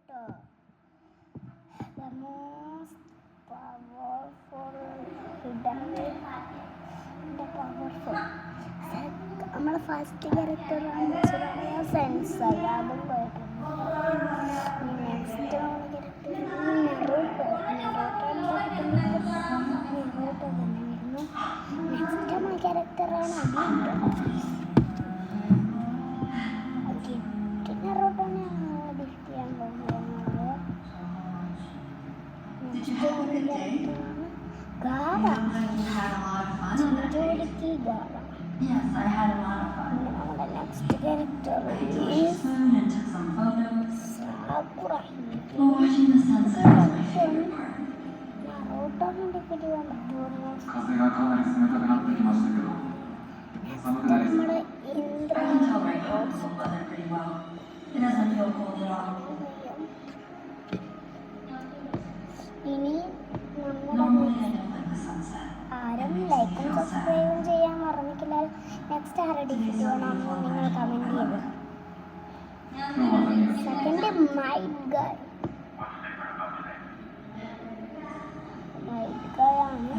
Naruto, the most powerful hidden the powerful. നമ്മുടെ first character sensei അതും പോയിട്ടുണ്ട്. Next character നെറൂട്ടോ തന്നെയായിരുന്നു. നെക്സ്റ്റ് നമ്മുടെ ക്യാരക്ടറാണ് നെറൂട്ടോനെ ഡിഫീറ്റ് ചെയ്യാൻ പോകുന്നത്. ഗാറ ചിഞ്ചോടിക്ക് ഗാറ. നമ്മുടെ നെക്സ്റ്റ് ക്യാരക്ടർ സാക്കുറ. നറൂട്ടോനെ ഡിഫീറ്റ് ചെയ്യാൻ പറ്റുമോ? നമ്മുടെ ഇന്ദ്ര ഇനി ആരും ലൈക്കും സബ്സ്ക്രൈബും ചെയ്യാൻ മറന്നിട്ടില്ല. നെക്സ്റ്റ് ആരെ ഡിഫീറ്റ് ചെയ്യണമെന്ന് നിങ്ങൾ കമൻറ്റ് ചെയ്തു. സെക്കൻഡ് മൈറ്റ് ഗായ് ആണ്.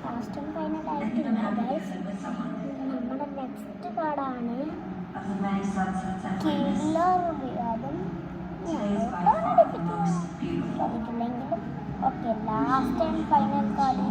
ലാസ്റ്റ് ഫൈനൽ ആയിട്ടില്ല ഗൈസ്. നമ്മുടെ നെക്സ്റ്റ് കാർഡാണ് കില്ലർ. അതും സാധിക്കില്ലെങ്കിലും okay. Last and final card